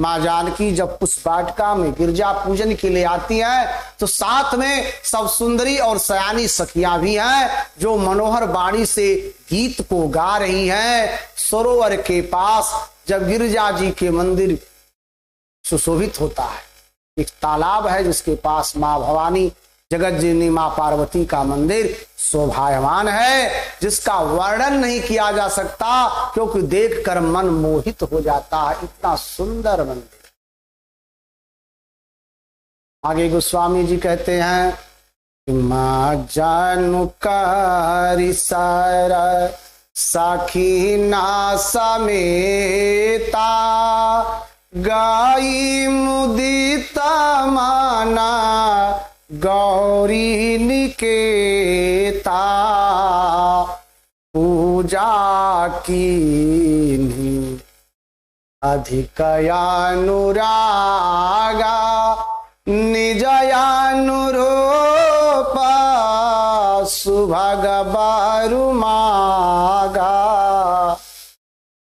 माँ जानकी जब पुष्प वाटिका में गिरजा पूजन के लिए आती हैं तो साथ में सब सुंदरी और सयानी सखियां भी हैं जो मनोहर वाणी से गीत को गा रही हैं। सरोवर के पास जब गिरजा जी के मंदिर सुशोभित होता है, एक तालाब है जिसके पास माँ भवानी जगत जननी माँ पार्वती का मंदिर शोभायमान है, जिसका वर्णन नहीं किया जा सकता क्योंकि देखकर मन मोहित हो जाता है, इतना सुंदर मंदिर। आगे गोस्वामी जी कहते हैं, माँ जानू कारी सर सखी ना समेता गाई मुदिता माना गौरी निकेता पूजा की अधिकयानुरागा निजयानुरूपा सुभग बारुमागा।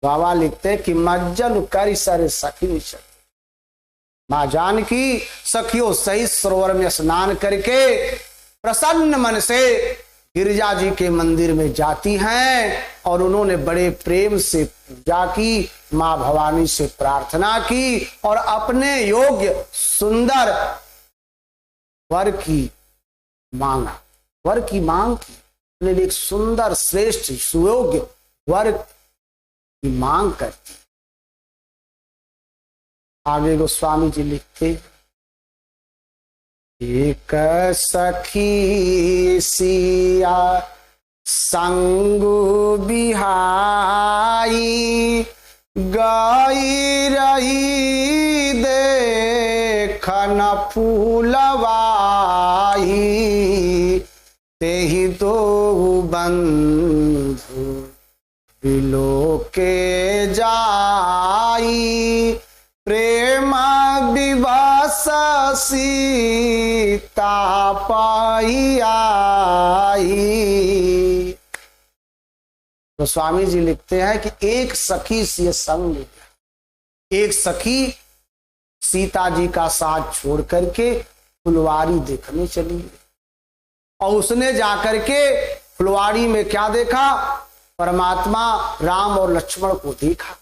बाबा लिखते हैं कि मज्जन करी सर सखी माँ जानकी सखियों सहित सरोवर में स्नान करके प्रसन्न मन से गिरिजा जी के मंदिर में जाती हैं और उन्होंने बड़े प्रेम से पूजा की, माँ भवानी से प्रार्थना की और अपने योग्य सुंदर वर की मांगा, वर की मांग की, अपने लिए एक सुंदर श्रेष्ठ सुयोग्य वर की मांग करती। आगे गोस्वामी जी लिखते, एक सखी सिया संगु बिहाई गाई रही देखन फूलवाई तेहि दो बंधु बिलो के जाई प्रेम विवास सीता पाई आई। तो स्वामी जी लिखते हैं कि एक सखी से संग, एक सखी सीता जी का साथ छोड़ करके फुलवारी देखने चली और उसने जाकर के फुलवारी में क्या देखा, परमात्मा राम और लक्ष्मण को देखा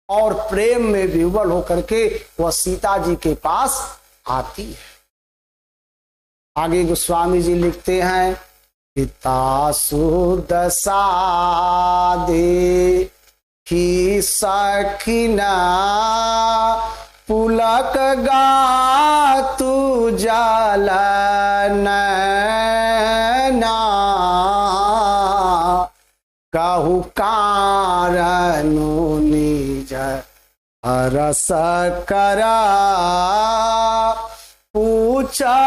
और प्रेम में विह्वल होकर के वह सीता जी के पास आती है। आगे गोस्वामी जी लिखते हैं, पिता सुदशा दे ही सखिना पुलक गा तू जलना कहु कारणु निज हरस करा पूछा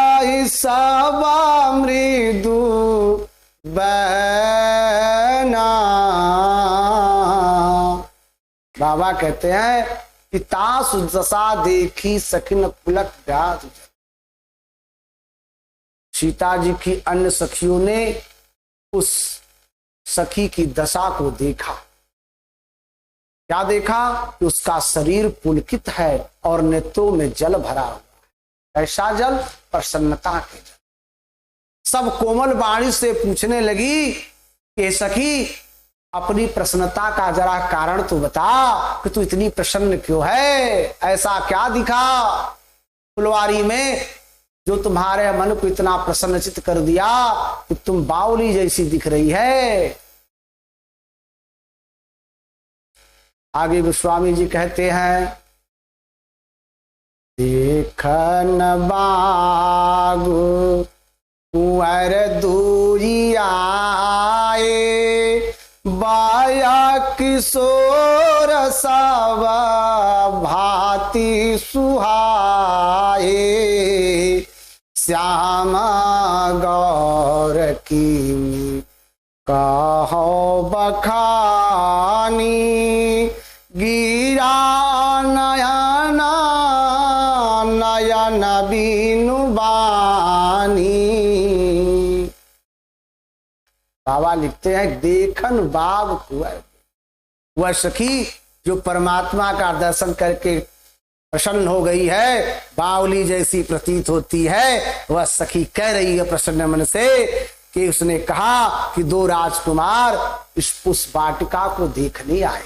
सब मृदु बैना। बाबा कहते हैं पिता सुदशा देखी सखिन पुलक गा। सीता जी की अन्य सखियों ने उस सखी की दशा को देखा। क्या देखा कि उसका शरीर पुलकित है और नेत्रों में जल भरा हुआ है। ऐसा जल, प्रसन्नता के जल। सब कोमल वाणी से पूछने लगी कि सखी अपनी प्रसन्नता का जरा कारण तो बता कि तू इतनी प्रसन्न क्यों है, ऐसा क्या दिखा फुलवारी में जो तुम्हारे मन को इतना प्रसन्नचित कर दिया कि तुम बावली जैसी दिख रही है। आगे गोस्वामी जी कहते हैं, देखन बागु कुंवर दूरी आए बाया किशोर सब भांति सुहाए श्याम गौर की कहो बखानी गिरा नयन नयन बीनु बानी। बाबा लिखते हैं देखन बाग कुंवर, वह सखी जो परमात्मा का दर्शन करके प्रसन्न हो गई है, बावली जैसी प्रतीत होती है। वह सखी कह रही है प्रसन्न मन से कि उसने कहा कि दो राजकुमार इस पुष्प वाटिका को देखने आए।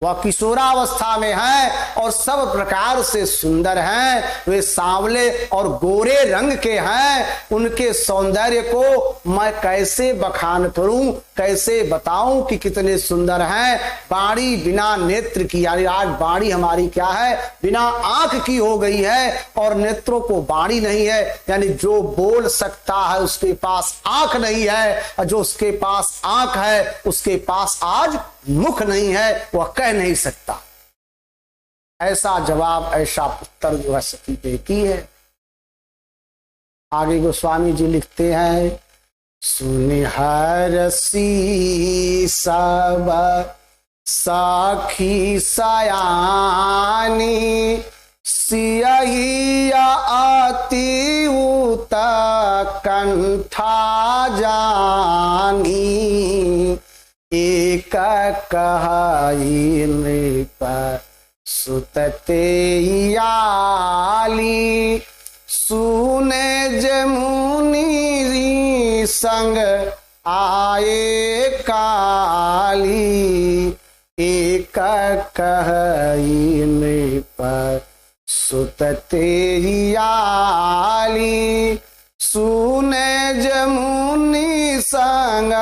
वह किशोरावस्था में है और सब प्रकार से सुंदर हैं। वे सांवले और गोरे रंग के हैं। उनके सौंदर्य को मैं कैसे बखान करूं, कैसे बताऊं कि कितने सुंदर हैं। बाणी बिना नेत्र की, यानी आज बाणी हमारी क्या है, बिना आंख की हो गई है और नेत्रों को बाणी नहीं है, यानी जो बोल सकता है उसके पास आंख नहीं है, और जो उसके पास आंख है उसके पास आज मुख नहीं है, वह कह नहीं सकता। ऐसा जवाब, ऐसा उत्तर जो है सखी देती है। आगे गोस्वामी जी लिखते हैं, सुनिहरसी सब सखी सयानी, सियही अति उत कंठा जानी, एक कहाई नृप सुतते आली, सुने जमुनी संग आए काली, एक कहाई नृप सुतते आली, सुने जमुनी संग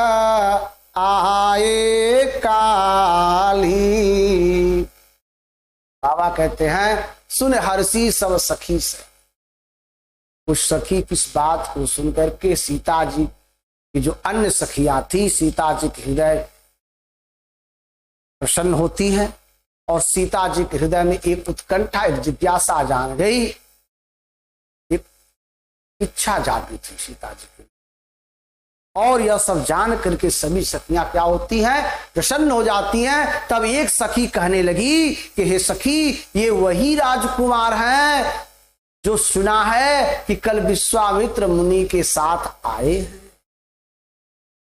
आए काली। बाबा कहते हैं, सुन हर्षी सब सखी से। कुछ सखी किस बात को सुनकर के सीता जी की जो अन्य सखियां थी, सीता जी के हृदय प्रसन्न होती हैं और सीता जी के हृदय में एक उत्कंठा, एक जिज्ञासा जान गई, एक इच्छा जागी थी सीता जी की। और यह सब जान करके सभी सखियां क्या होती हैं, प्रसन्न हो जाती हैं। तब एक सखी कहने लगी कि हे सखी, ये वही राजकुमार हैं जो सुना है कि कल विश्वामित्र मुनि के साथ आए हैं।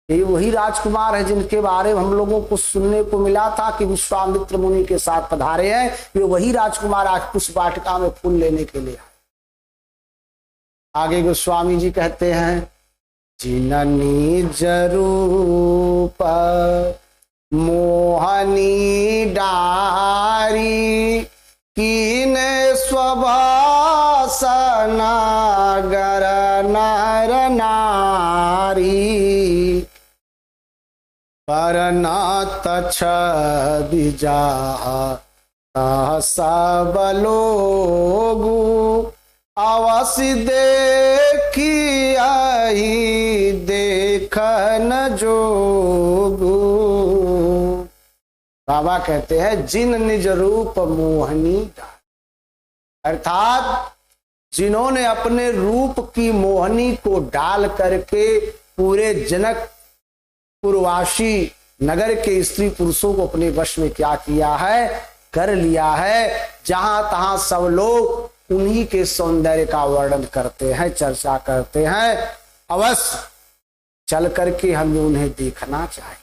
ये वही राजकुमार है जिनके बारे में हम लोगों को सुनने को मिला था कि विश्वामित्र मुनि के साथ पधारे हैं। ये वही राजकुमार आज पुष्प वाटिका में फूल लेने के लिए आए। आगे गोस्वामी जी कहते हैं, जिननी जरूप मोहनी डारी, कीने स्वभासन गर नर नारी, परनात छवि जा सब लोगु, अवश्य देखी आई देखन जोगु। बाबा कहते हैं, जिन निज रूप मोहनी डाली, अर्थात जिन्होंने अपने रूप की मोहनी को डाल करके पूरे जनक पुरवासी नगर के स्त्री पुरुषों को अपने वश में क्या किया है, कर लिया है। जहां तहां सब लोग उन्हीं के सौंदर्य का वर्णन करते हैं, चर्चा करते हैं। अवश्य चल करके हमें उन्हें देखना चाहिए,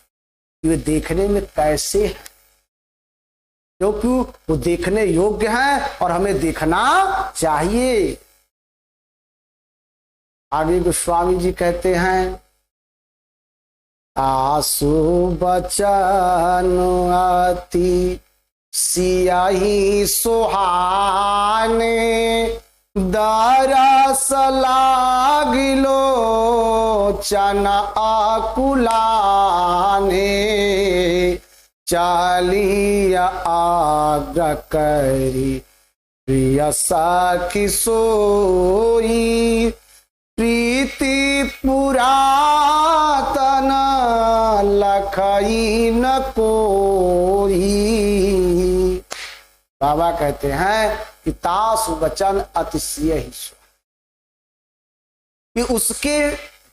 वे देखने में कैसे हैं, क्योंकि वो देखने योग्य हैं और हमें देखना चाहिए। आगे गोस्वामी जी कहते हैं, आसु बचन अति सियाही सुहाने, दरस लागिलो चन आकुलाने, चालिया आग्रह करी प्रिय सखी सोई, प्रीति पुरातन लखई न कोई। बाबा कहते हैं कि तासु वचन अतिशय ही, कि उसके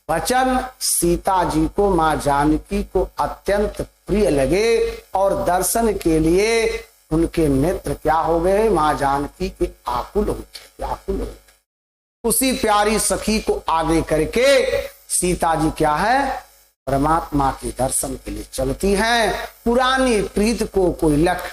वचन सीता जी को, मां जानकी को अत्यंत प्रिय लगे और दर्शन के लिए उनके नेत्र क्या हो गए, मां जानकी के आकुल हो गए। उसी प्यारी सखी को आगे करके सीता जी क्या है, परमात्मा के दर्शन के लिए चलती हैं। पुरानी प्रीत को कोई लख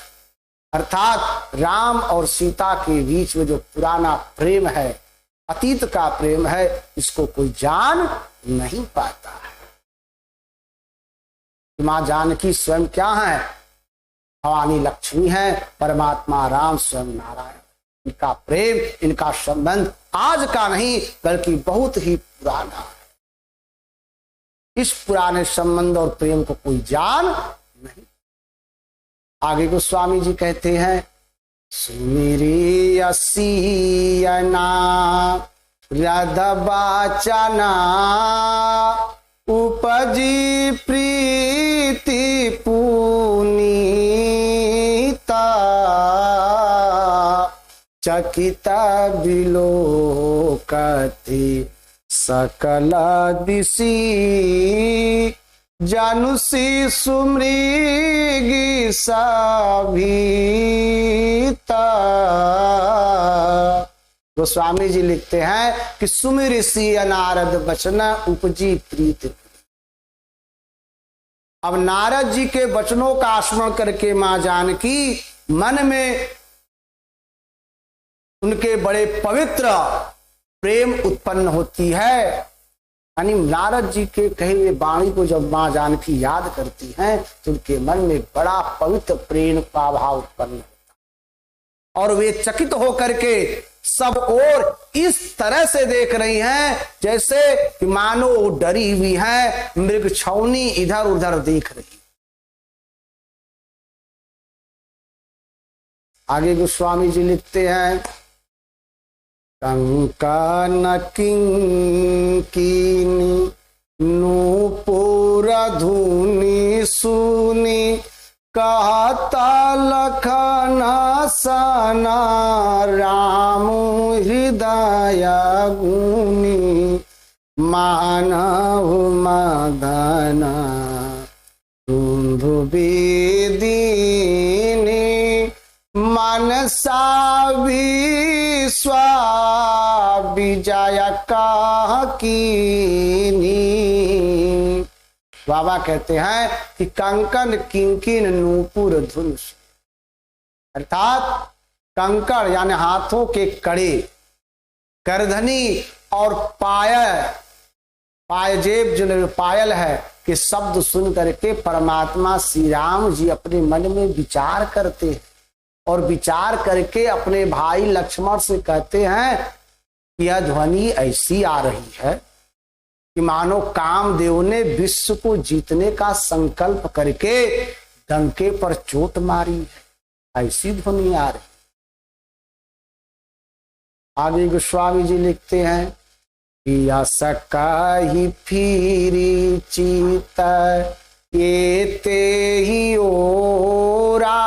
अर्थात राम और सीता के बीच में जो पुराना प्रेम है, अतीत का प्रेम है, इसको कोई जान नहीं पाता है। मां जानकी स्वयं क्या है? भवानी लक्ष्मी है, परमात्मा राम स्वयं नारायण। इनका प्रेम, इनका संबंध आज का नहीं बल्कि बहुत ही पुराना है। इस पुराने संबंध और प्रेम को कोई जान नहीं। आगे को स्वामी जी कहते हैं, सुमिरी असीयना रद बाचना उपजी प्रीति पुनीता चकित बिलोकति सकल दिशि जानुसी सुमृगी सभीता। गोस्वामी जी लिखते हैं कि सुमिर सी नारद बचन उपजी प्रीति। अब नारद जी के वचनों का स्मरण करके मां जानकी मन में उनके बड़े पवित्र प्रेम उत्पन्न होती है। यानी नारद जी के कहे हुए वाणी को जब मां जानकी याद करती हैं तो उनके मन में बड़ा पवित्र प्रेम का भाव उत्पन्न होता है और वे चकित होकर के सब और इस तरह से देख रही हैं जैसे कि मानो डरी हुई है, मृग छौनी इधर उधर देख रही। आगे गोस्वामी जी लिखते हैं, कंकन किंकिनी नूपुर धुनी सुनी कहता लखन सना राम हृदय गुनी मानव मदन धुंधु बेदीनी मनसा विश्व विजय कीनी। बाबा कहते हैं कि कंकन किंकिन नूपुर धुन, अर्थात कंकड़ यानी हाथों के कड़े, करधनी और पायजेब जो पायल है कि शब्द सुन करके परमात्मा श्री राम जी अपने मन में विचार करते हैं और विचार करके अपने भाई लक्ष्मण से कहते हैं कि यह ध्वनि ऐसी आ रही है कि मानो कामदेव ने विश्व को जीतने का संकल्प करके डंके पर चोट मारी है, ऐसी ध्वनि आ रही। आगे गोस्वामी जी लिखते हैं कि असकाहि फिरी चित ये ते ही ओरा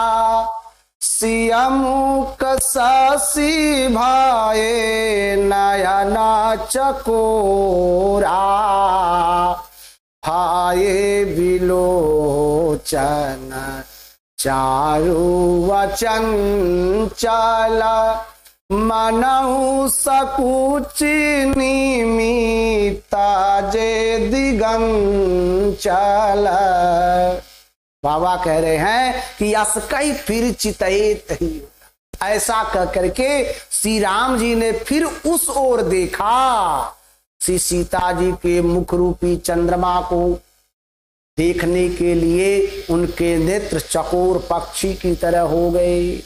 सियमुक ससी भाए नयना चकोरा भाए विलोचन चारु वचन चला मनहु सकुच निमिता जे दिगंचल। बाबा कह रहे हैं कि असकई फिर चितएत ही, ऐसा कह करके श्री राम जी ने फिर उस ओर देखा। श्री सीता जी के मुख रूपी चंद्रमा को देखने के लिए उनके नेत्र चकोर पक्षी की तरह हो गए,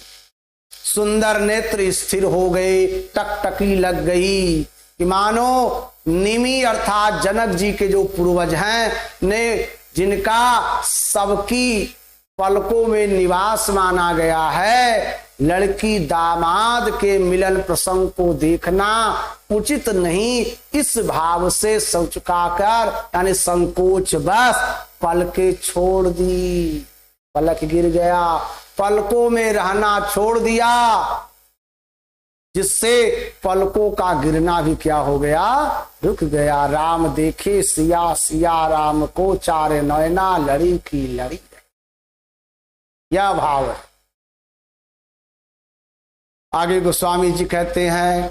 सुंदर नेत्र स्थिर हो गए, टकटकी लग गई कि मानो निमि अर्थात जनक जी के जो पूर्वज हैं ने जिनका सबकी पलकों में निवास माना गया है, लड़की दामाद के मिलन प्रसंग को देखना उचित नहीं, इस भाव से सचुकाकर यानी संकोच बस पलके छोड़ दी। पलक गिर गया, पलकों में रहना छोड़ दिया, जिससे पलकों का गिरना भी क्या हो गया, रुक गया। राम देखे सिया, सिया राम को, चारे नयना लड़ी की लड़ी। यह भाव है। आगे गोस्वामी जी कहते हैं,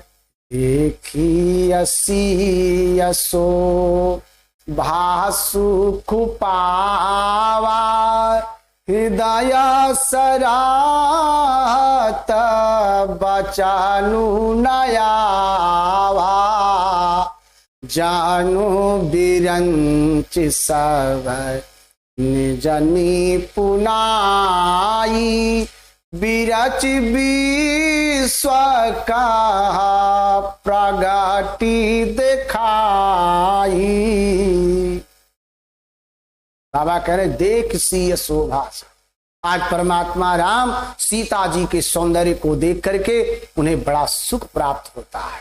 देखी असी असो भासु खुपावा हृदय सराहत बचानु नयावा जानू बिरंच सब निजनी पुनाई बिरच विश्व का प्रगति दिखाई। बाबा कह रहे देख सी शोभा। आज परमात्मा राम सीता जी के सौंदर्य को देख करके उन्हें बड़ा सुख प्राप्त होता है,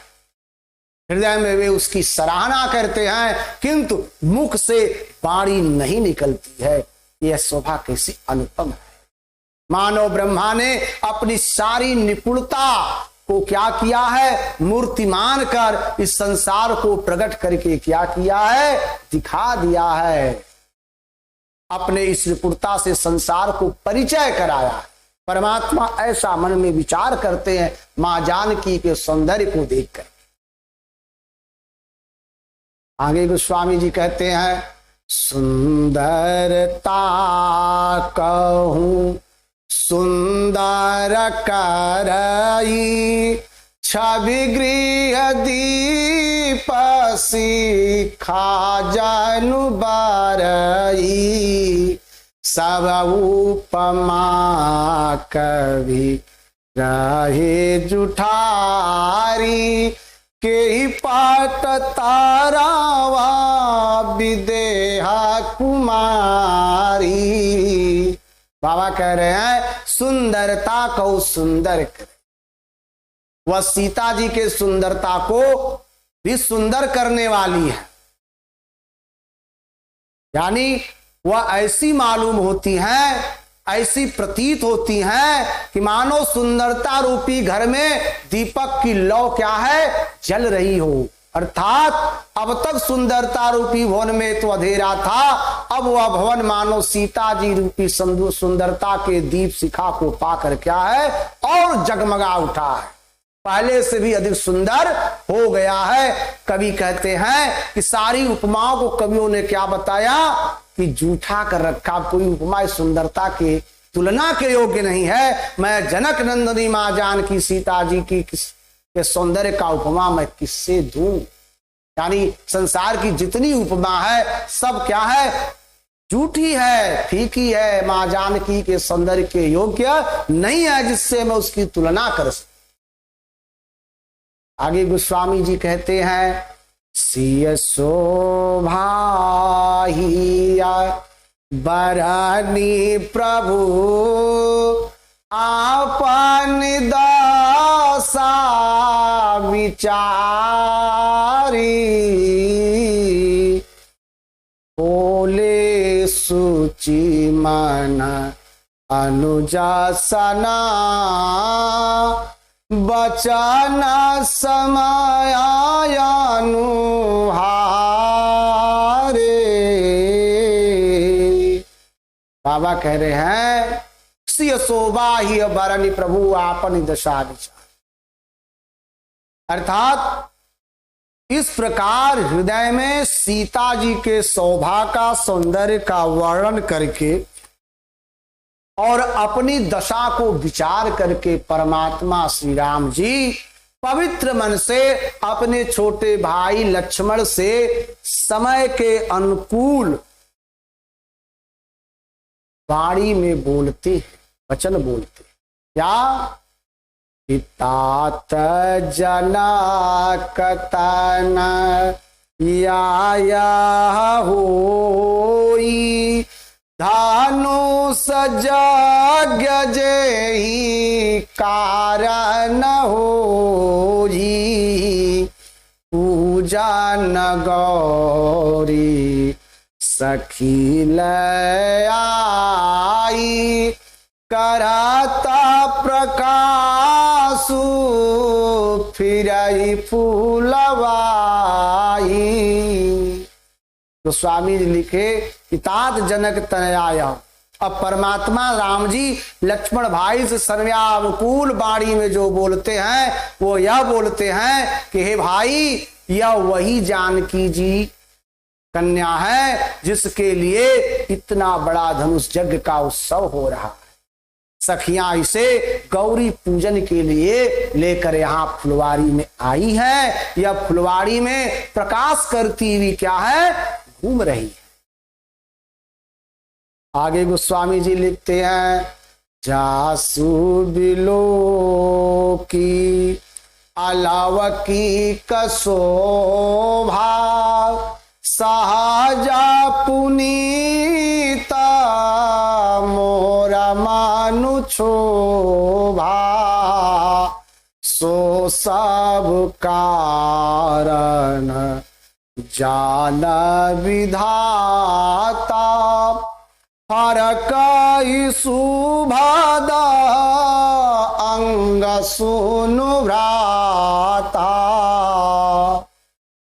हृदय में वे उसकी सराहना करते हैं, किंतु मुख से वाणी नहीं निकलती है। यह शोभा कैसी अनुपम है। मानव ब्रह्मा ने अपनी सारी निपुणता को क्या किया है, मूर्तिमान कर इस संसार को प्रकट करके क्या किया है, दिखा दिया है। अपने इस निपुणता से संसार को परिचय कराया। परमात्मा ऐसा मन में विचार करते हैं मां जानकी के सौंदर्य को देखकर। आगे गोस्वामी जी कहते हैं सुंदरता कहूं सुंदर करई छवि गृह दीप सिखा जनु बारई सब उपमा कवि रहे जुठारी के पाट तारावा विदेहा कुमारी। बाबा कह रहे हैं सुंदरता को सुंदर करे। वह सीता जी के सुंदरता को भी सुंदर करने वाली है, यानी वह ऐसी मालूम होती है, ऐसी प्रतीत होती हैं कि मानो सुंदरता रूपी घर में दीपक की लौ क्या है, जल रही हो। अर्थात अब तक सुंदरता रूपी भवन में तो अंधेरा था, अब वह भवन मानो सीता जी रूपी सुंदरता के दीप शिखा को पाकर क्या है और जगमगा उठा है, पहले से भी अधिक सुंदर हो गया है। कवि कहते हैं कि सारी उपमाओं को कवियों ने क्या बताया कि जूठा कर रखा, कोई उपमा सुंदरता के तुलना के योग्य नहीं है। मैं जनक नंदिनी मां जानकी सीता जी की के सौंदर्य का उपमा मैं किससे दूं। यानी संसार की जितनी उपमा है सब क्या है, झूठी है, फीकी है, मां जानकी के सौंदर्य के योग्य नहीं है जिससे मैं उसकी तुलना कर सकूं। आगे गोस्वामी जी कहते हैं सिय शोभा बरनी प्रभु आपन दासा विचारी बोले सुचि मन अनुजासना बचन समायानुहारे। बाबा कह रहे हैं सिय शोभा ही बरनी प्रभु आपन दशा विचार। अर्थात इस प्रकार हृदय में सीता जी के शोभा का सौंदर्य का वर्णन करके और अपनी दशा को विचार करके परमात्मा श्री राम जी पवित्र मन से अपने छोटे भाई लक्ष्मण से समय के अनुकूल वाणी में बोलते हैं, वचन बोलते हैं। क्या तात जनक तन या होई धानु सजग जेहि कारण होई पूजा न गौरी सखी आई कराता प्रकाशु फिरई फूलवाई। तो स्वामी जी लिखे तात जनक तनयाया। अब परमात्मा राम जी लक्ष्मण भाई से सर्वानुकूल वाणी में जो बोलते हैं वो यह बोलते हैं कि हे भाई, यह वही जानकी जी कन्या है जिसके लिए इतना बड़ा धनुष यज्ञ का उत्सव हो रहा है। सखियां इसे गौरी पूजन के लिए लेकर यहाँ फुलवारी में आई है। यह फुलवारी में प्रकाश करती हुई क्या है, घूम रही है। आगे गोस्वामी जी लिखते हैं, जासु बिलो की अलवकी कसोभा सहजा पुनीता मोरा मानु शोभा सो सब कारण जान विधाता हर कई सुभादा अंग सुनु भ्राता।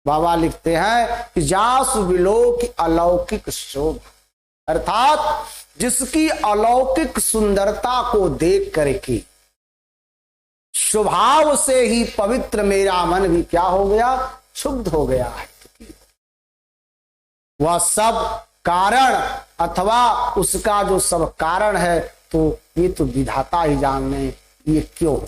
बाबा लिखते हैं कि जासु विलोक अलौकिक शोभा, अर्थात जिसकी अलौकिक सुंदरता को देख करके स्वभाव से ही पवित्र मेरा मन भी क्या हो गया, क्षुब्ध हो गया है। वह सब कारण अथवा उसका जो सब कारण है तो ये तो विधाता ही जाने ये क्यों होगा।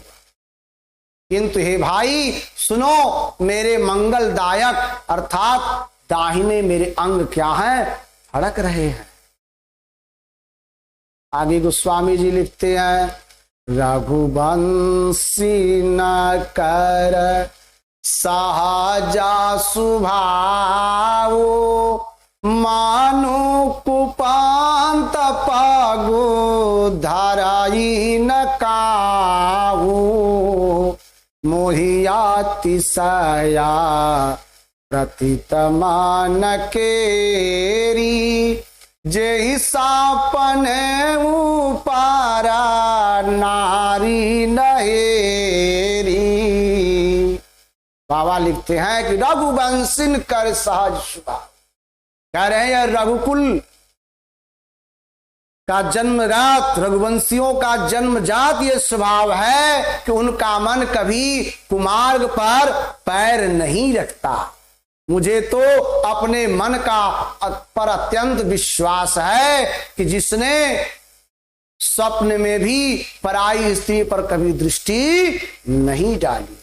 किंतु हे भाई सुनो, मेरे मंगलदायक अर्थात दाहिने मेरे अंग क्या है, फड़क रहे हैं। आगे गोस्वामी जी लिखते हैं, रघुवंशी न कर सहजा सुभावो मानो कुपांत पागो धराई न काहू मोहियातिशया प्रतितमान केरी जे सापने उपारा नारी नहेरी। बाबा लिखते हैं कि रघुवंशिन कर सहज स्वभाव, कह रहे हैं रघुकुल का जन्मजात, रघुवंशियों का जन्मजात ये स्वभाव है कि उनका मन कभी कुमार्ग पर पैर नहीं रखता। मुझे तो अपने मन का पर अत्यंत विश्वास है कि जिसने स्वप्न में भी पराई स्त्री पर कभी दृष्टि नहीं डाली।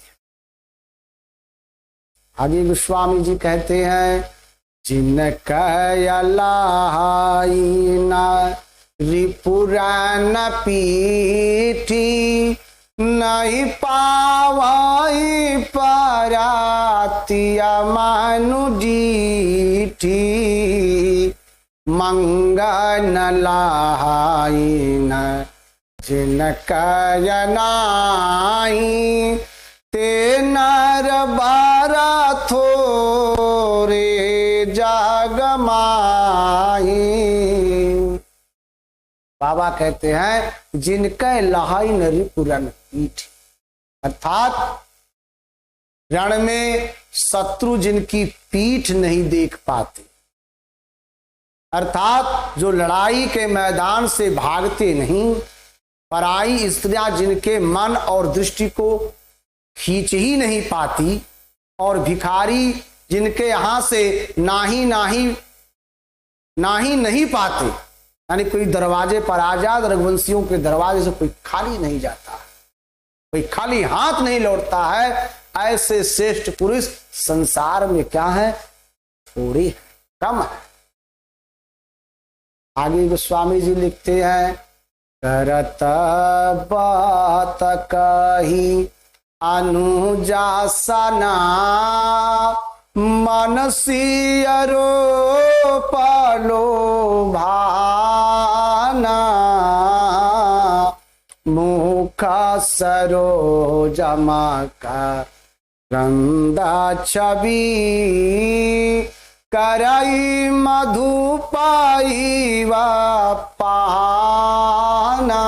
आगे गोस्वामी जी कहते हैं, जिनका रिपुरान पीठी नहीं पावाई परातिया मानु जीठी मंगन लाइन जिनका यनाई ते नर बारा थोरे जागमाई। बाबा कहते हैं जिनका लहाई नरी पुरन पीठ, अर्थात रण में शत्रु जिनकी पीठ नहीं देख पाते, अर्थात जो लड़ाई के मैदान से भागते नहीं, पराई स्त्रियां जिनके मन और दृष्टि को खींच ही नहीं पाती, और भिखारी जिनके यहां से नाही नहीं पाते, यानी कोई दरवाजे पर आ जाए, रघुवंशियों के दरवाजे से कोई खाली नहीं जाता, कोई खाली हाथ नहीं लौटता है। ऐसे श्रेष्ठ पुरुष संसार में क्या है, थोड़े हैं, कम है। आगे गोस्वामी जी लिखते हैं, करत बात कही अनुजासना मनसियरो पलो भाना मुखा सरोजमा का रंदा छवि करई मधुपाई व पाना।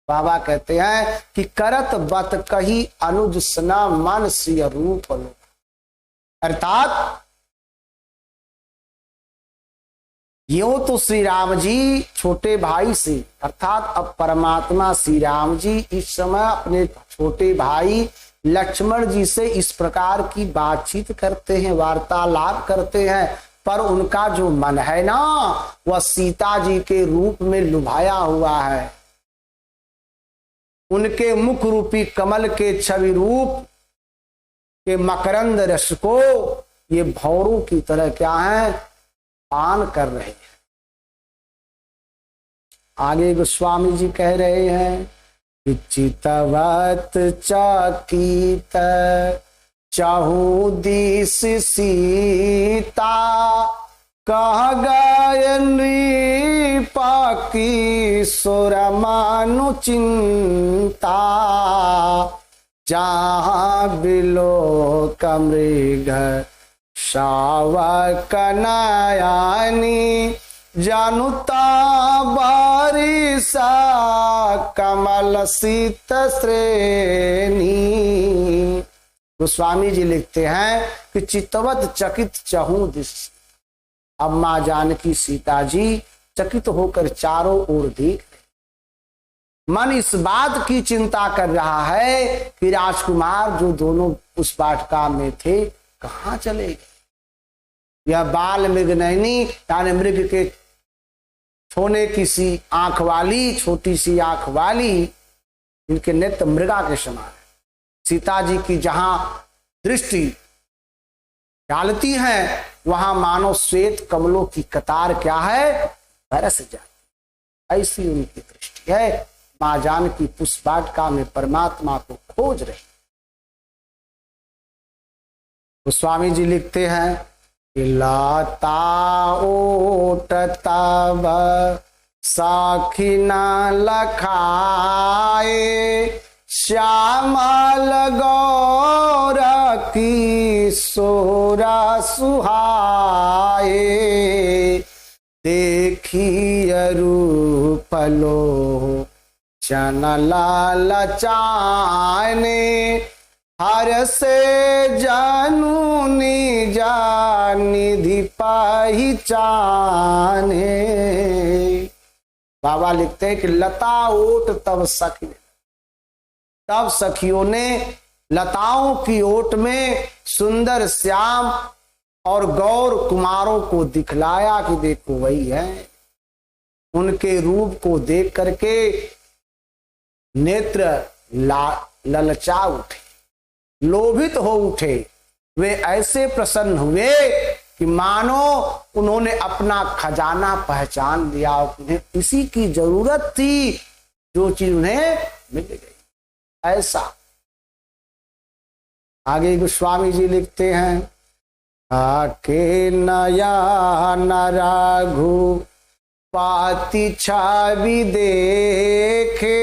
बाबा कहते हैं कि करत बत कही अनुज सना मन सिय रूप लो, अर्थात यो तो श्री राम जी छोटे भाई से, अर्थात अब परमात्मा श्री राम जी इस समय अपने छोटे भाई लक्ष्मण जी से इस प्रकार की बातचीत करते हैं, वार्तालाप करते हैं, पर उनका जो मन है ना वह सीता जी के रूप में लुभाया हुआ है। उनके मुख रूपी कमल के छवि रूप के मकरंद रस को ये भौरों की तरह क्या है, पान कर रहे हैं। आगे गोस्वामी जी कह रहे हैं कि चितवत चकित चहु दिस सीता कह गए नृप की सुरमानु चिंता जहाँ बिलो कमृग शावक नयनी जानुता बारिशा कमल सीत श्रेणी। गोस्वामी जी लिखते हैं कि चितवत चकित चहु दिस। अब मां जानकी सीता जी चकित होकर चारों ओर देख, मन इस बात की चिंता कर रहा है कि राजकुमार जो दोनों उस वाटिका में थे कहां चले गए। यह बाल मृगनयनी यानी मृग के सोने की सी आंख वाली, छोटी सी आंख वाली, इनके नेत्र मृगा के समान है। सीता जी की जहां दृष्टि डालती है वहां मानो श्वेत कमलों की कतार क्या है, बरस जाती। ऐसी उनकी दृष्टि है। मां जानकी पुष्प वाटिका में परमात्मा को खोज रही। गोस्वामी जी लिखते हैं कि लता ओट तब साखी न लखाए श्यामल गौर की सोरा सुहाए देखी रूपलो चन लाल चाने हर से जानू निजा निधि पहचाने। बाबा लिखते हैं कि लता ओट तब सखी, तब सखियों ने लताओं की ओट में सुंदर श्याम और गौर कुमारों को दिखलाया कि देखो वही है। उनके रूप को देख करके नेत्र ललचा उठे, लोभित हो उठे। वे ऐसे प्रसन्न हुए कि मानो उन्होंने अपना खजाना पहचान लिया, उन्हें इसी की जरूरत थी जो चीज उन्हें मिल गई। ऐसा आगे गोस्वामी जी लिखते हैं आके नया न राघु पाति छवि देखे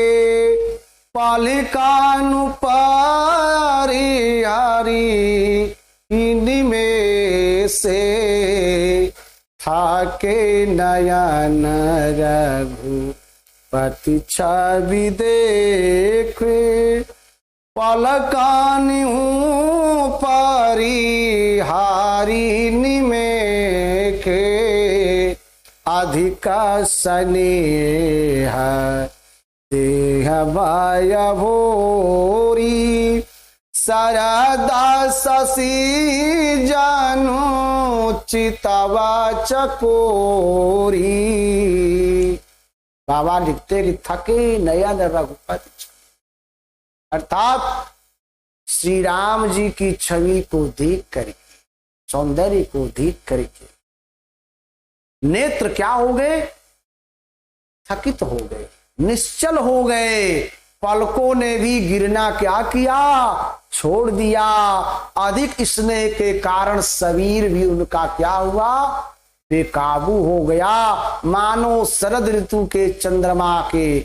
पालिकानु पारी हरी इनमें से थाके नयन रघु पति छवि देखे पलकानी हूँ पारी हारी निमेखे अधिका स्नेह देह भय भोरी सरदा शशि जानू चितवा चकोरी। बाबा लिखते कि थके नयन रघुपति, अर्थात श्री राम जी की छवि को देख करके, सौंदर्य को देख करके नेत्र क्या हो गए, थकित हो गए, निश्चल हो गए। पलकों ने भी गिरना क्या किया, छोड़ दिया। अधिक स्नेह के कारण शरीर भी उनका क्या हुआ, बेकाबू हो गया। मानो शरद ऋतु के चंद्रमा के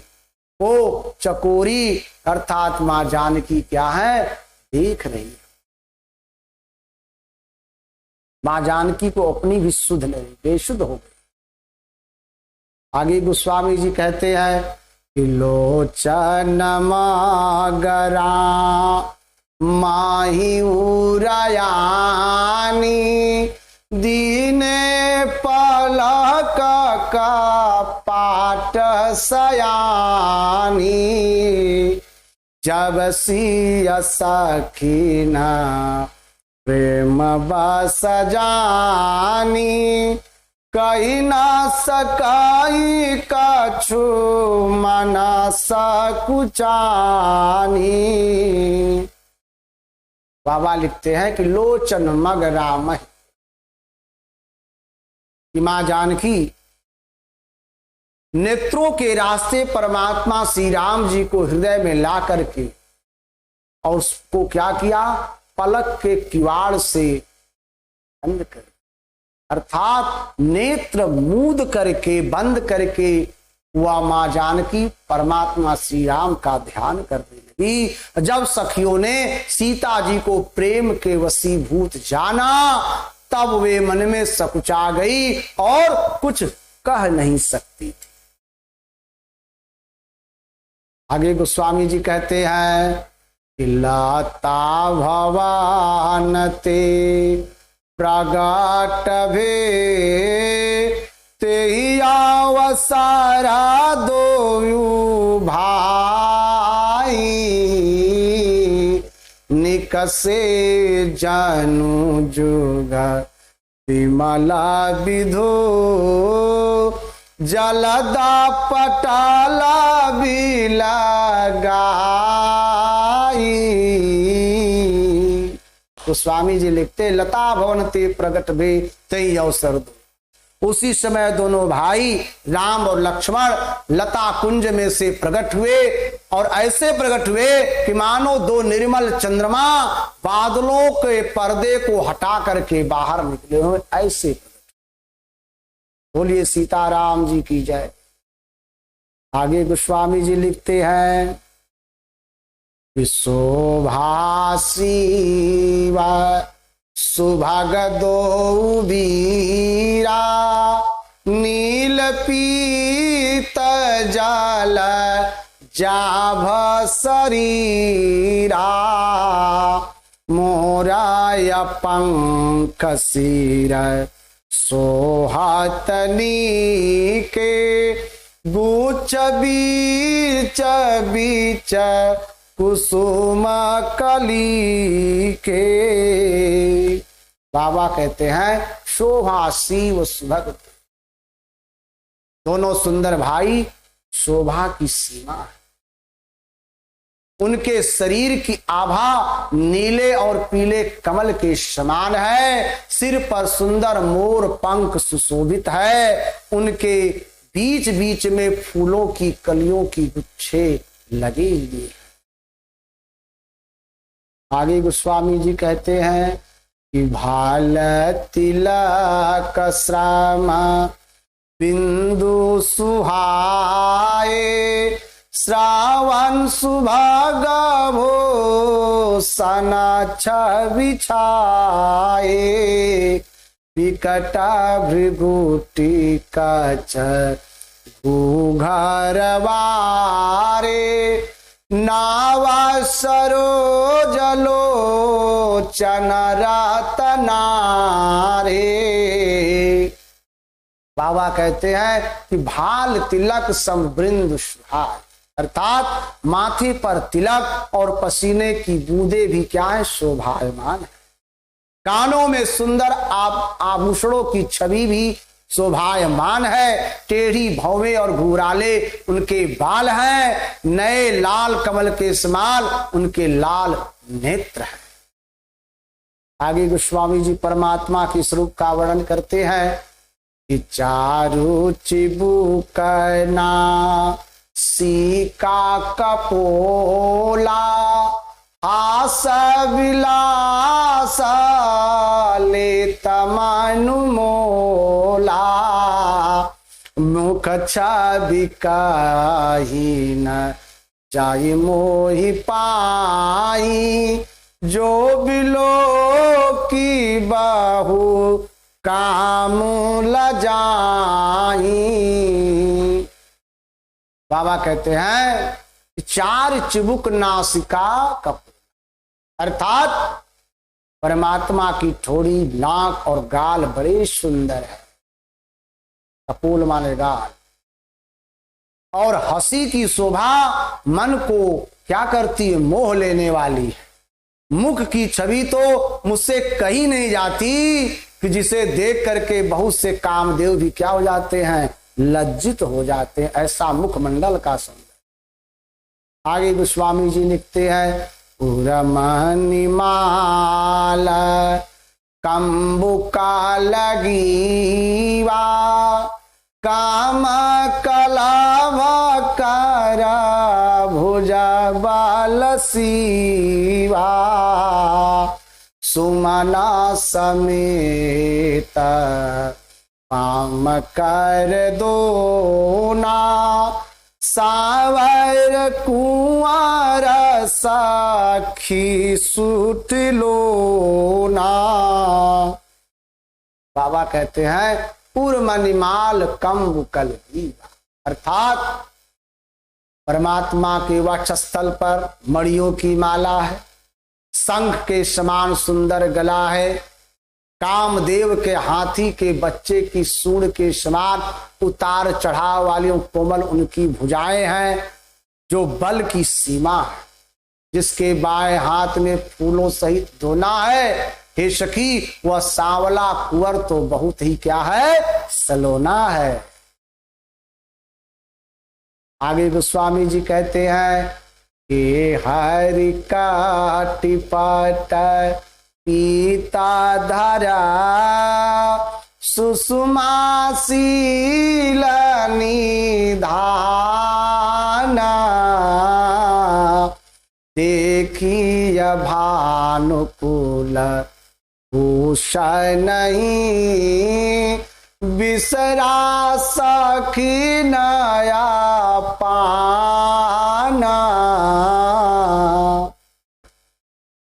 वो चकोरी अर्थात मां जानकी क्या है, देख रही है। मां जानकी को अपनी भी शुद्ध नहीं, बेशुद्ध हो गई। आगे गोस्वामी जी कहते हैं कि लोचन मागरा माही उरायानी दीने पलक का पाट सयानी जब सिया सखीना प्रेम बस जानी, कही ना सकाई कछु मना सकुचानी। बाबा लिखते हैं कि लोचन मग राम कि मां जानकी नेत्रों के रास्ते परमात्मा श्री राम जी को हृदय में ला करके और उसको क्या किया, पलक के किवाड़ से बंद कर, अर्थात नेत्र मूद करके बंद करके वह मां जानकी परमात्मा श्री राम का ध्यान करने लगी। जब सखियों ने सीता जी को प्रेम के वशीभूत जाना, तब वे मन में सकुचा गई और कुछ कह नहीं सकती थी। आगे गोस्वामी जी कहते हैं कि लता भवान ते प्रगट भे, ते ही अवसरा दोयु भाई, निकसे जनु जुग विमला विधो, जलदा पटाला बिला गाई। तो स्वामी जी लिखते लता भवन ते प्रगट भे तई अवसर दो। उसी समय दोनों भाई राम और लक्ष्मण लता कुंज में से प्रकट हुए और ऐसे प्रकट हुए कि मानो दो निर्मल चंद्रमा बादलों के पर्दे को हटा करके बाहर निकले हुए ऐसे प्रकट। बोलिए सीताराम जी की जय। आगे गोस्वामी जी लिखते हैं शोभासी सुभग दो वीरा, नील पीत जल जाभ शरीरा, मोराय पंख सिर सोहतनी के, गुच बीच बीच कुसुम कली के। बाबा कहते हैं शोभा शिव सुभग, दोनों सुंदर भाई शोभा की सीमा है। उनके शरीर की आभा नीले और पीले कमल के समान है, सिर पर सुंदर मोर पंख सुशोभित है, उनके बीच बीच में फूलों की कलियों की गुच्छे लगे हुए। आगे गोस्वामी जी कहते हैं कि भाल तिलक श्राम बिंदु सुहाए, श्रावण सुभाग भूषण छवि छाए, विकटा भृगुटी कच घूघर वारे, नावा सरोज लोचन रतनारे। बाबा कहते हैं कि भाल तिलक संबृंद सुहाए, अर्थात माथे पर तिलक और पसीने की बूंदे भी क्या है, शोभायमान है। कानों में सुंदर आभूषणों की छवि भी शोभायमान है, टेढ़ी भौवें और घुराले उनके बाल हैं, नए लाल कमल के समान उनके लाल नेत्र हैं। आगे गोस्वामी जी परमात्मा के स्वरूप का वर्णन करते हैं कि चारु चिबुकना सीका कपोला, हास विलास लेत मनु मोला, मुख छवि कही न जाई मोहि पाई, जो बिलो की बाहु काम लजाई। बाबा कहते हैं चार चिबुक नासिका कप, अर्थात परमात्मा की ठोड़ी, नाक और गाल बड़े सुंदर है, कपोल माने गाल, और हंसी की शोभा मन को क्या करती है, मोह लेने वाली है। मुख की छवि तो मुझसे कही नहीं जाती कि जिसे देख करके बहुत से कामदेव भी क्या हो जाते हैं, लज्जित हो जाते हैं। ऐसा मुखमंडल का सौंदर्य। आगे गोस्वामी जी लिखते हैं, पुरमणिमाल कंबुका लगीवा काम कलाभ कर भुजा बाल सीवा सुमना समेत पाम कर दोना सावर कुंवर सखी सुट लोना। बाबा कहते हैं पुरमणिमाल कंब कलगीवा, अर्थात परमात्मा के वक्षस्थल पर मणियों की माला है, शंख के समान सुंदर गला है, कामदेव के हाथी के बच्चे की सूंड के समान उतार चढ़ाव वाली कोमल उनकी भुजाएं हैं, जो बल की सीमा है, जिसके बाएं हाथ में फूलों सहित दोना है। हे सखी, वह सांवला कुंवर तो बहुत ही क्या है, सलोना है। आगे गोस्वामी जी कहते हैं कि हरि का टिपट पीता धरा सुषमा शील निधाना देखी भानुकुल भूषण नहीं बिसरा सखी नया पाना।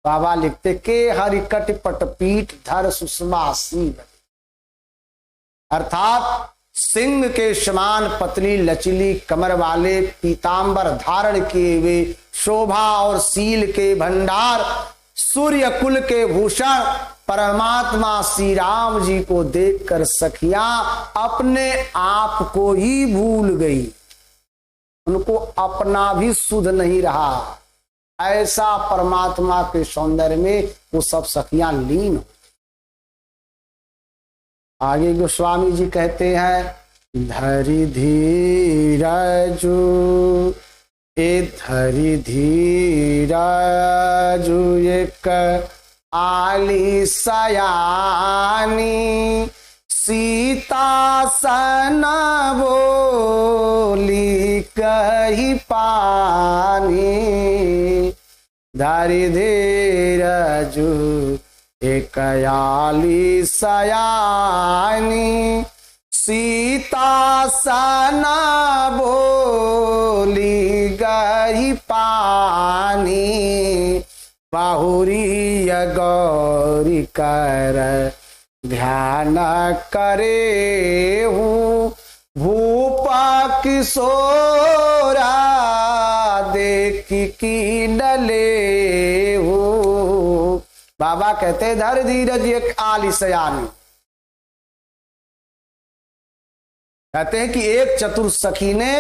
बाबा लिखते के हरिकट पटपीठ धर सुषमा शील, अर्थात सिंह के समान पतली लचीली कमर वाले पीतांबर धारण किए हुए शोभा और शील के भंडार सूर्य कुल के भूषण परमात्मा श्री राम जी को देखकर सखियां अपने आप को ही भूल गई, उनको अपना भी सुध नहीं रहा। ऐसा परमात्मा के सौंदर्य में वो सब सखियां लीन हो। आगे गोस्वामी जी कहते हैं धरि धीरजु ए धरि धीरजु एक आली सयानी सीता सन बोली कही पानी धरि धीरजु एक आली सयानी सीता सन बोली गही पानी बाहुरी गौरी कर ध्यान करे हूँ भूपा किशोरा देखी की डले हूँ। बाबा कहते धर धीरज एक आलिसयानी, कहते हैं कि एक चतुर सखी ने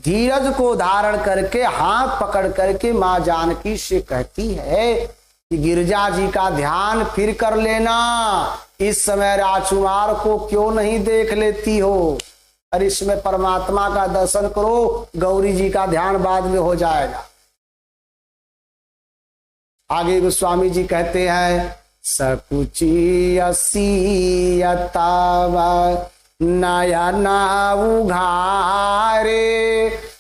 धीरज को धारण करके हाथ पकड़ करके मां जानकी से कहती है कि गिरजा जी का ध्यान फिर कर लेना, इस समय राजकुमार को क्यों नहीं देख लेती हो, और इसमें परमात्मा का दर्शन करो, गौरी जी का ध्यान बाद में हो जाएगा। आगे गोस्वामी जी कहते हैं सकुची असीयतावा नयना उघारे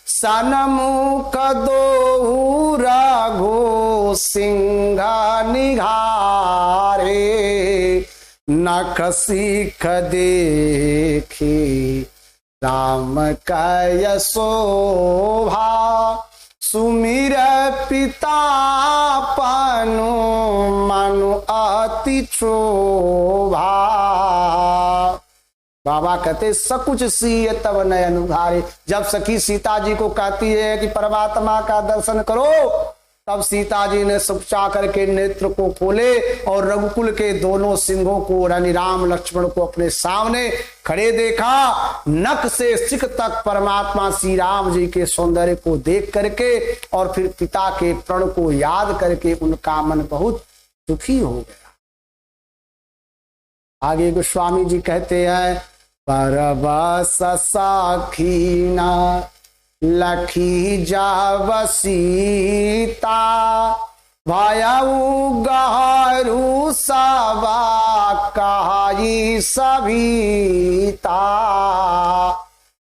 सनमुख दो रघु सिंह निघारे नख सीख देखी राम कय शोभा सुमिर पिता पनु मनु अति क्षोभा। बाबा कहते सकुच सी तब नयन उघारे, जब सखी सीता जी को कहती है कि परमात्मा का दर्शन करो, तब सीता जी ने सुपचा करके नेत्र को खोले और रघुकुल के दोनों सिंहों को, रानी राम लक्ष्मण को अपने सामने खड़े देखा। नख से सिख तक परमात्मा श्री राम जी के सौंदर्य को देख करके और फिर पिता के प्रण को याद करके उनका मन बहुत दुखी हो गया। आगे गोस्वामी जी कहते हैं, परबस साखीना लखी जाव सीता भयउ गहरू सबा कहाई सभीता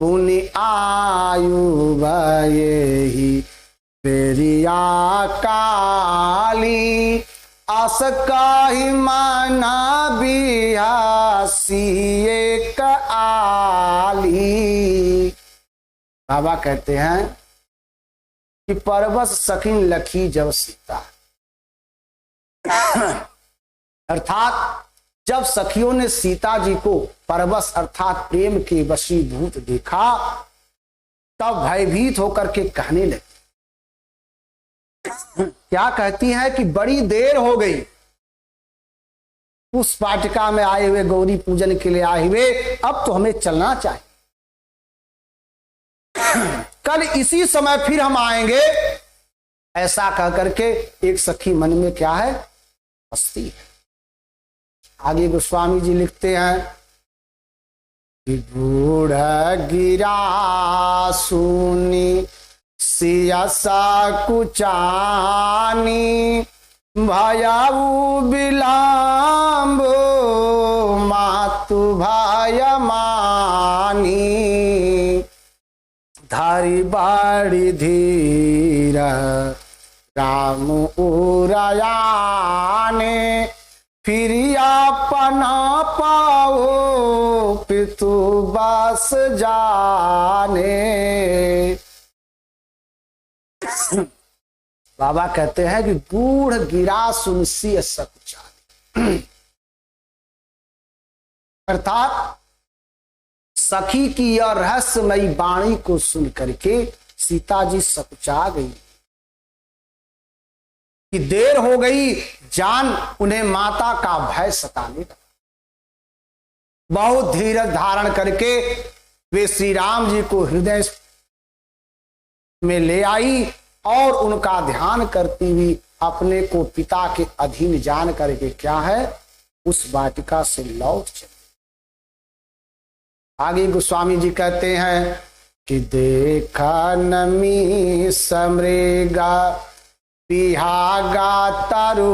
पुनि आयु भयहि पेरिया काली अस काहि मना बिहासी एक आली। बाबा कहते हैं कि परबस सखीन लखी जब सीता, अर्थात जब सखियों ने सीता जी को परबस अर्थात प्रेम के वशीभूत देखा, तब भयभीत होकर के कहने लगी। क्या कहती है कि बड़ी देर हो गई, उस वाटिका में आए हुए, गौरी पूजन के लिए आए हुए, अब तो हमें चलना चाहिए, कल इसी समय फिर हम आएंगे। ऐसा कह करके एक सखी मन में क्या है, हंसती है। आगे गोस्वामी जी लिखते हैं कि बूढ़ा गिरा सुनी सियासा कुचानी भयाऊ बिलाम्ब मातु भय मानी धारी बाड़ी धीर राम उरायाने फिर अपना पाओ पितु बस जाने। बाबा कहते हैं कि गूढ़ गिरा सुनसी सकुचानी, अर्थात सखी की यह रहस्यमयी वाणी को सुन करके सीता जी सकुचा गई कि देर हो गई, जान उन्हें माता का भय सताने लगा। बहुत धीरज धारण करके वे श्री राम जी को हृदय में ले आई और उनका ध्यान करती हुई अपने को पिता के अधीन जान करके क्या है, उस वाटिका से लौट चली। आगे गोस्वामी जी कहते हैं कि देखा नमी समरेगा पिहागा तरु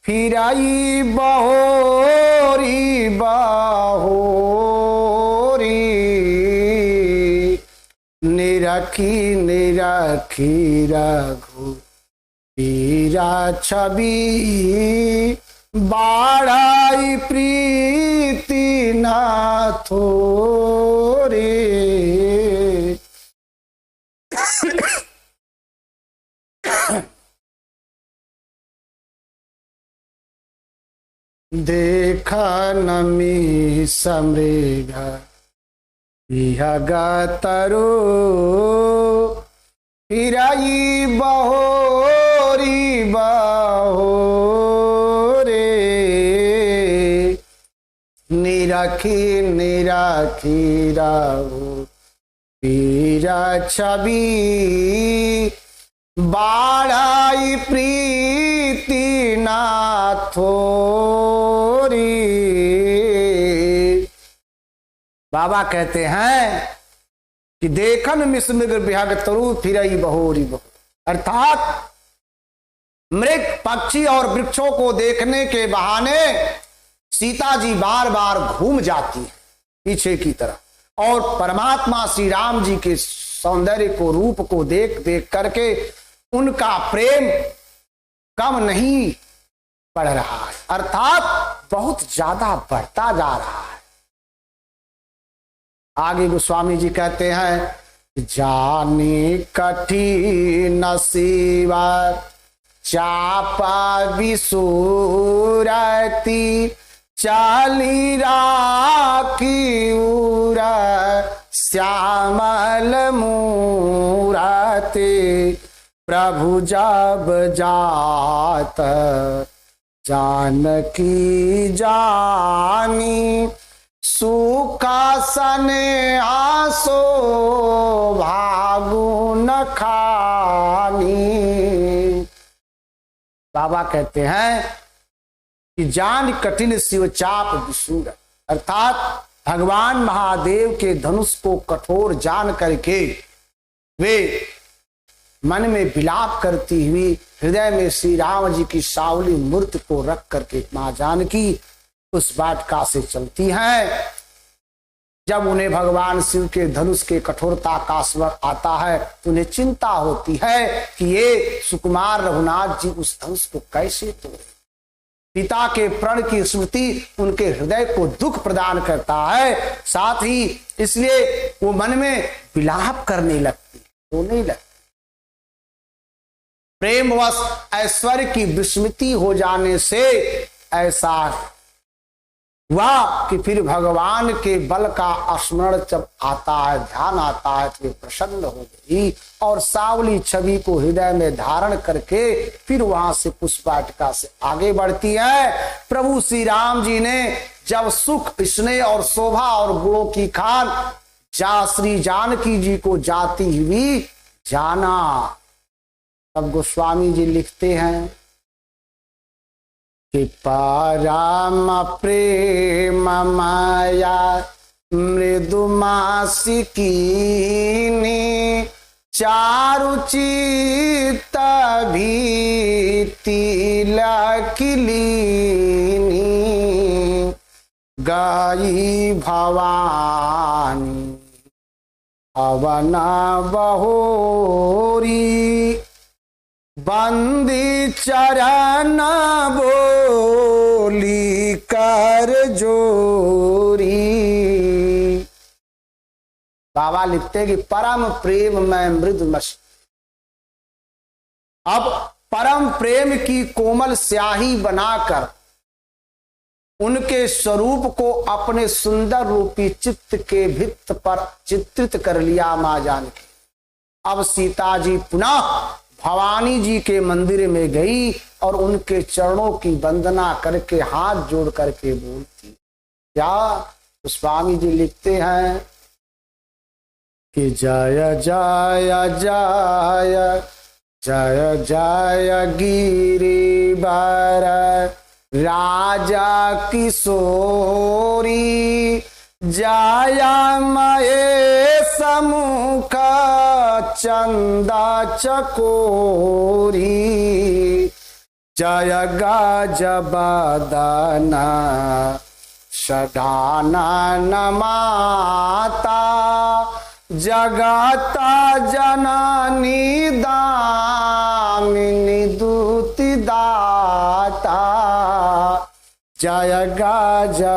फिराई बहोरी बहोरी निरखी निरखी रघु पीरा छवि बाढ़ाई प्रीति न थोरी। देखा नमी समरेगा तरु फिराई बहोरी बहोरे निरखी निरखी राहु पीरा छवि बाढ़ाई प्रीति नाथोरी। बाबा कहते हैं कि देखन मिश्र विहग तरु फिरई बहोरी बहो, अर्थात मृग पक्षी और वृक्षों को देखने के बहाने सीता जी बार बार घूम जाती है पीछे की तरफ और परमात्मा श्री राम जी के सौंदर्य को, रूप को देख देख करके उनका प्रेम कम नहीं बढ़ रहा है, अर्थात बहुत ज्यादा बढ़ता जा रहा है। आगे गोस्वामी जी कहते हैं जानी कठिन शिवा चापा विसूरती चाली राखी उरा श्यामल मूरते प्रभु प्रभु जब जात जानकी जानी, सुखासन आसो भागु न खानी। बाबा कहते हैं कि जान कठिन शिव चाप विसूर, अर्थात भगवान महादेव के धनुष को कठोर जान करके वे मन में विलाप करती हुई हृदय में श्री राम जी की सावली मूर्ति को रख करके मां जानकी उस वाटिका से चलती हैं। जब उन्हें भगवान शिव के धनुष के कठोरता का स्वर आता है तो उन्हें चिंता होती है कि ये सुकुमार रघुनाथ जी उस धनुष को कैसे तोड़े। पिता के प्रण की स्मृति उनके हृदय को दुख प्रदान करता है, साथ ही इसलिए वो मन में विलाप करने लगती, रोने लगती। प्रेमवश ऐश्वर्य की विस्मृति हो जाने से ऐसा हुआ कि फिर भगवान के बल का स्मरण जब आता है, ध्यान आता है तो वे प्रसन्न हो गई और सावली छवि को हृदय में धारण करके फिर वहां से पुष्प वाटिका से आगे बढ़ती है। प्रभु श्री राम जी ने जब सुख, स्नेह और शोभा और गुणों की खान श्री जानकी जी को जाती हुई जाना। तब गोस्वामी जी लिखते हैं कि परम प्रेम माया मृदु मासिकीनी, चारु चित्त भीति लकिलीनी, गाई भवानी अवन बहोरी, बंदी चरण बोली कर जोरी। बाबा लिखते कि परम प्रेम में मृदु मस, अब परम प्रेम की कोमल स्याही बनाकर उनके स्वरूप को अपने सुंदर रूपी चित्त के भित्त पर चित्रित कर लिया मां जानकी। अब सीता जी पुनः भवानी जी के मंदिर में गई और उनके चरणों की वंदना करके हाथ जोड़ करके बोलती। क्या स्वामी जी लिखते हैं कि जय जय जय जय जय गिरिवर राजा किशोरी, जया मये समुख चंदा चकोरी, जय गजबदना सदानन माता, जगत जननी दामिनी दूति दाता, जय गजबदना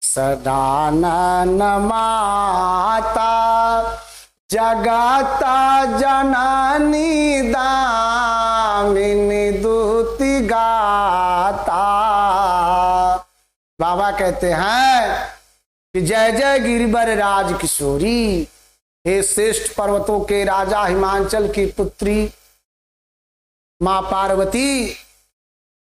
सदानन माता, जगत जननी दामिनी दूति गाता। बाबा कहते हैं कि जय जय गिरिवर राज किशोरी, हे श्रेष्ठ पर्वतों के राजा हिमांचल की पुत्री मां पार्वती,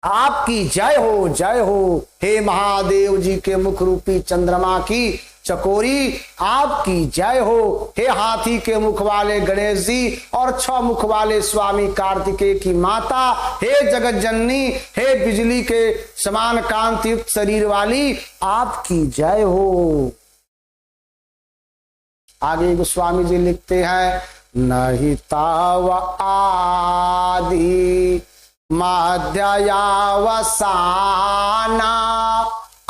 आपकी जय हो जय हो। हे महादेव जी के मुख रूपी चंद्रमा की चकोरी, आपकी जय हो। हे हाथी के मुख वाले गणेश जी और 6 मुख वाले स्वामी कार्तिकेय की माता, हे जगत जननी, हे बिजली के समान कांति युक्त शरीर वाली, आपकी जय हो। आगे गोस्वामी जी लिखते हैं नहीं ताव आदि मध्यावसाना,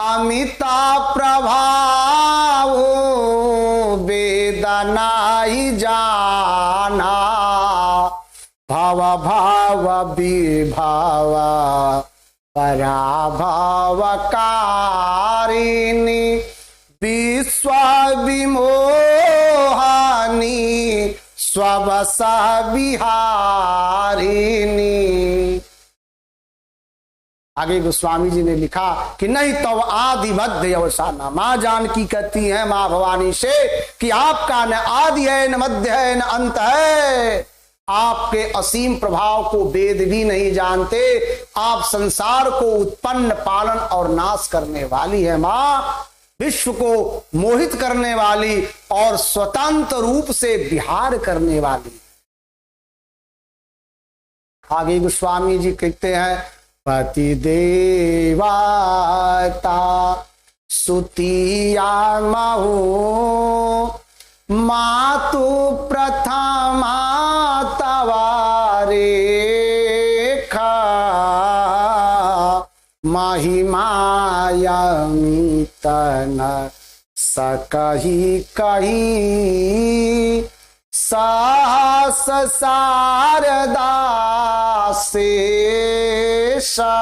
अमिता प्रभाव वेदनाई जाना, भव भाव विभाव पराभव कारिणी, विश्व विमोहानी स्वबसा विहारिणी। आगे गोस्वामी जी ने लिखा कि नहीं तब आदि मध्य अवसाना। माँ जानकी कहती हैं माँ भवानी से कि आपका न आदि है, न मध्य है, न अंत है। आपके असीम प्रभाव को वेद भी नहीं जानते। आप संसार को उत्पन्न, पालन और नाश करने वाली है माँ, विश्व को मोहित करने वाली और स्वतंत्र रूप से विहार करने वाली। आगे गोस्वामी जी कहते हैं पति देवता सुतिया महु मातु प्रथमा तवारेखा महिमायमितन सकही कही साहस शारदा शेषा।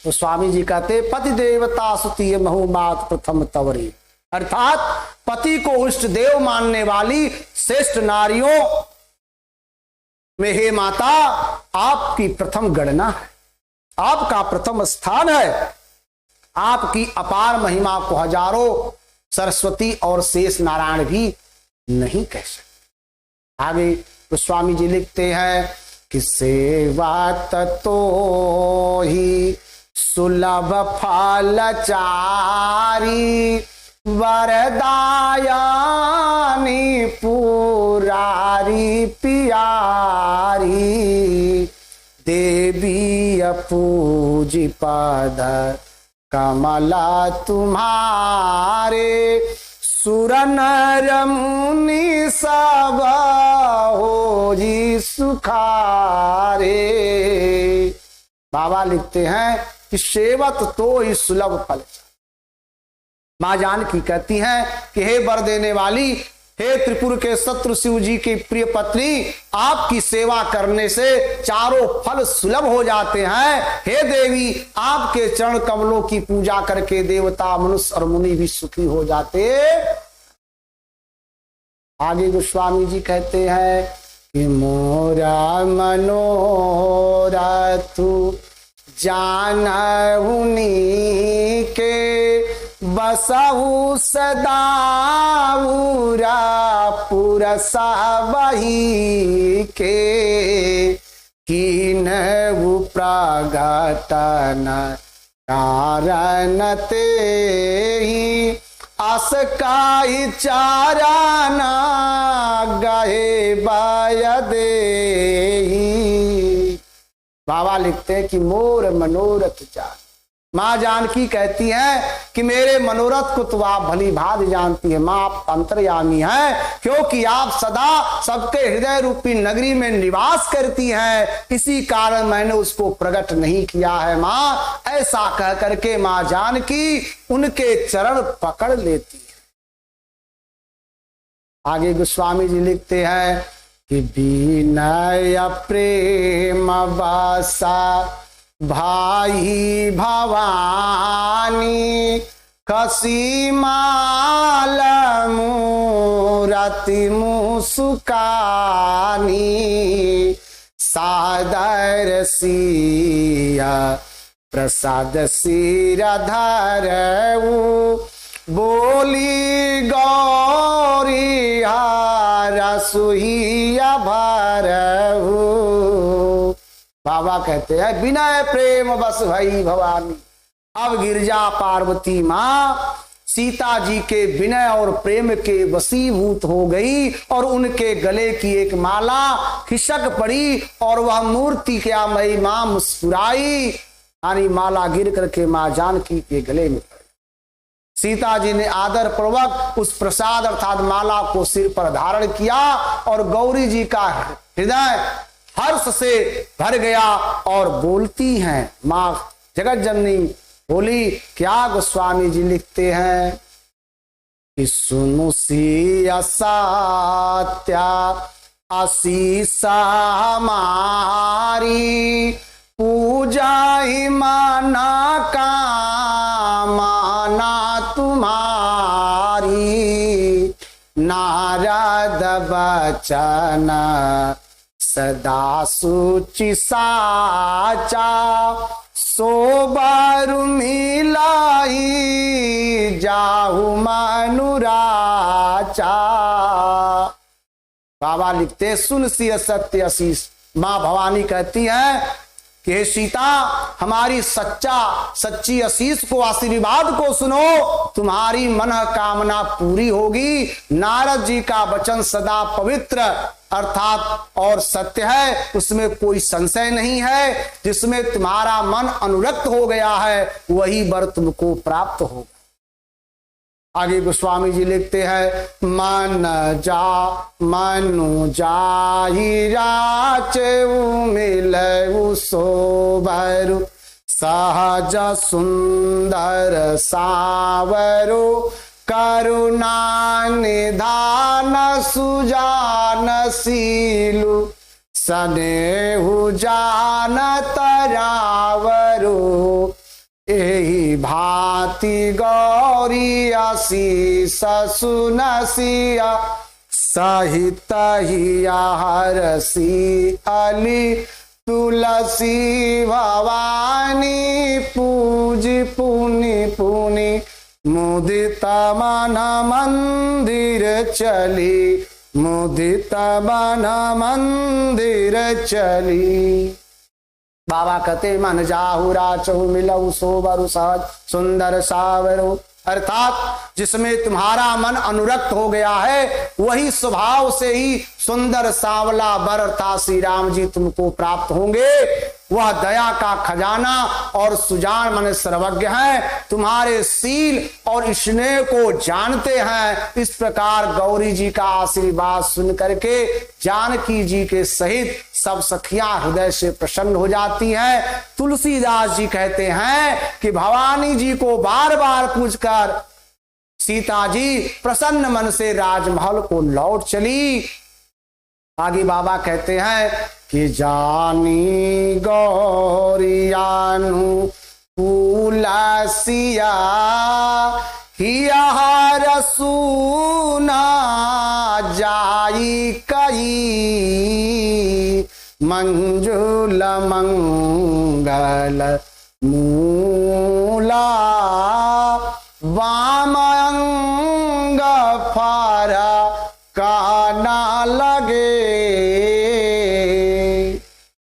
तो स्वामी जी कहते पति देवता सुतीय महु मात प्रथम तवरी, अर्थात पति को इष्ट देव मानने वाली श्रेष्ठ नारियों में हे माता आपकी प्रथम गणना है, आपका प्रथम स्थान है। आपकी अपार महिमा को हजारों सरस्वती और शेष नारायण भी नहीं कह सकते। आगे तो स्वामी जी लिखते हैं कि सेवा तो ही सुलभ फलचारी वरदायानी पुरारी पियारी देवी पूजी पद कमला तुम्हारे सुर नर मुनि सब हो जी सुखारे। बाबा लिखते हैं कि सेवत तो ही सुलभ फल। मां जानकी कहती हैं कि हे वर देने वाली, हे त्रिपुर के शत्रु शिव जी की प्रिय पत्नी, आपकी सेवा करने से चारों फल सुलभ हो जाते हैं। हे देवी, आपके चरण कमलों की पूजा करके देवता मनुष्य और मुनि भी सुखी हो जाते। आगे गोस्वामी जी कहते हैं कि मोरा मनोरथु जानहुनी के बसहु सदा पुरसा वही के कीनहु प्रगटन कारण ते ही आस काई चाराना गहे बयदेही। बाबा लिखते हैं कि मोर मनोरथ जान। मां जानकी कहती हैं कि मेरे मनोरथ को तो आप भली भांति जानती है। मां आप अंतर्यामी हैं, क्योंकि आप सदा सबके हृदय रूपी नगरी में निवास करती हैं, इसी कारण मैंने उसको प्रकट नहीं किया है। मां ऐसा कह करके मां जानकी उनके चरण पकड़ लेती है। आगे गोस्वामी जी लिखते हैं कि विनय प्रेम बसा भाई भवानी खसी माल मूरति मुसुकानी सादर सिया प्रसाद सिरधर बोली गौरी रसुहिया भरहु। बाबा कहते हैं विनय प्रेम बस भई भवानी। अब गिरजा पार्वती मां सीता जी के विनय और प्रेम के वशीभूत हो गई और उनके गले की एक माला खिसक पड़ी और वह मूर्ति क्या मई मां मुस्कुराई, यानी माला गिर करके मां जानकी के गले में पड़ी। सीता जी ने आदर पूर्वक उस प्रसाद अर्थात माला को सिर पर धारण किया और गौरी जी का हृदय हर्ष से भर गया और बोलती हैं मां जगत जननी बोली क्या। गोस्वामी जी लिखते हैं कि सुनु सी असत्या आशीषा हमारी पूजा ही माना का माना तुम्हारी नारद बचन सदा सुचि साचा, सोबर मिलाई जाहु मनुराचा। बाबा लिखते सुन सिय सत्य असीस। मां भवानी कहती है कि हे सीता, हमारी सच्ची आशीष को, आशीर्वाद को सुनो, तुम्हारी मन कामना पूरी होगी। नारद जी का वचन सदा पवित्र अर्थात और सत्य है, उसमें कोई संशय नहीं है। जिसमें तुम्हारा मन अनुरक्त हो गया है वही वर तुमको प्राप्त होगा। आगे गोस्वामी जी लिखते हैं मनु जाहि राचेउ मिलउ सोबरु, सहज सुंदर सावरो, करुणा निधान सुजान सीलु, स्नेहु जान तरावरो, एहि भांति गौरी आशीष सुनसिया, सहित हिया हरसी अली, तुलसी भवानी पूज पुनि पुनि, मुदित मन मंदिर चली, मुदित मन मंदिर चली। बाबा कहते मन जाहु राचहु मिलऊ सोबरु, सहज सुंदर सावरो, अर्थात जिसमें तुम्हारा मन अनुरक्त हो गया है वही स्वभाव से ही सुंदर सांवला वर अर्थात श्री राम जी तुमको प्राप्त होंगे। वह दया का खजाना और सुजान मन सर्वज्ञ है, तुम्हारे सील और स्नेह को जानते हैं। इस प्रकार गौरी जी का आशीर्वाद सुन करके जानकी जी के सहित सब सखियां हृदय से प्रसन्न हो जाती हैं। तुलसीदास जी कहते हैं कि भवानी जी को बार बार पूछकर सीता जी प्रसन्न मन से राजमहल को लौट चली। आगे बाबा कहते हैं कि जानी गौरियानु पुलसिया, हिया रसूना जाई कई, मंजुल मंगल मूला, वाम अंग फारा काना लगे।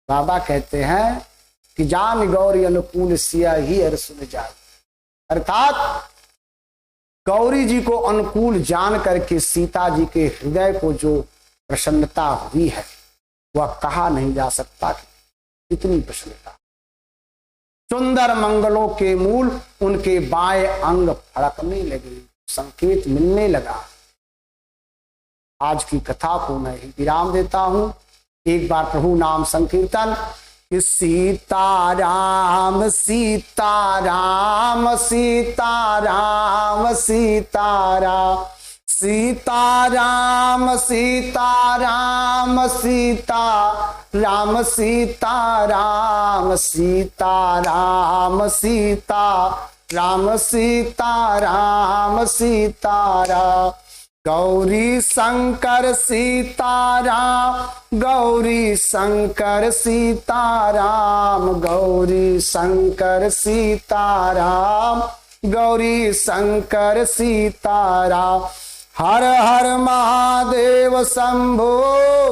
बाबा कहते हैं कि जान गौरी अनुकूल सिया ही हर सुन जाए, अर्थात गौरी जी को अनुकूल जान करके सीता जी के हृदय को जो प्रसन्नता हुई है वह कहा नहीं जा सकता। इतनी प्रसन्नता, सुंदर मंगलों के मूल उनके बाएं अंग फड़कने लगे, संकेत मिलने लगा। आज की कथा को मैं ही विराम देता हूं। एक बार प्रभु नाम संकीर्तन। सीताराम सीताराम सीताराम सीताराम सीताराम सीताराम सीताराम सीताराम सीताराम सीताराम सीताराम सीताराम, गौरी शंकर सीताराम गौरी शंकर सीताराम गौरी शंकर सीताराम गौरी शंकर सीताराम, हर हर महादेव शंभो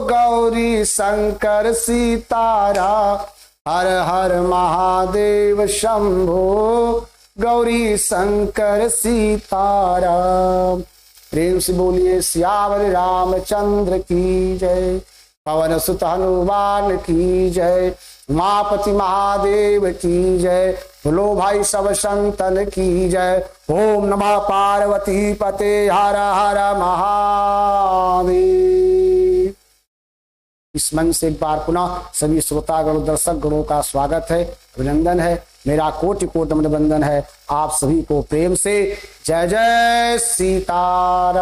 गौरी शंकर सीताराम, हर हर महादेव शंभो गौरी शंकर सीताराम। प्रेम से बोलिए सियावर रामचंद्र की जय, पवन सुत हनुमान की जय, उमापति महादेव की जय, बोलो भाई सब संतन की जय। ओम नमः पार्वती पते हर हर महादेव। इस मन से एक बार पुनः सभी श्रोतागण दर्शक गणों का स्वागत है, अभिनंदन है, मेरा कोटि कोटि नमन बंदन है। आप सभी को प्रेम से जय जय सीताराम।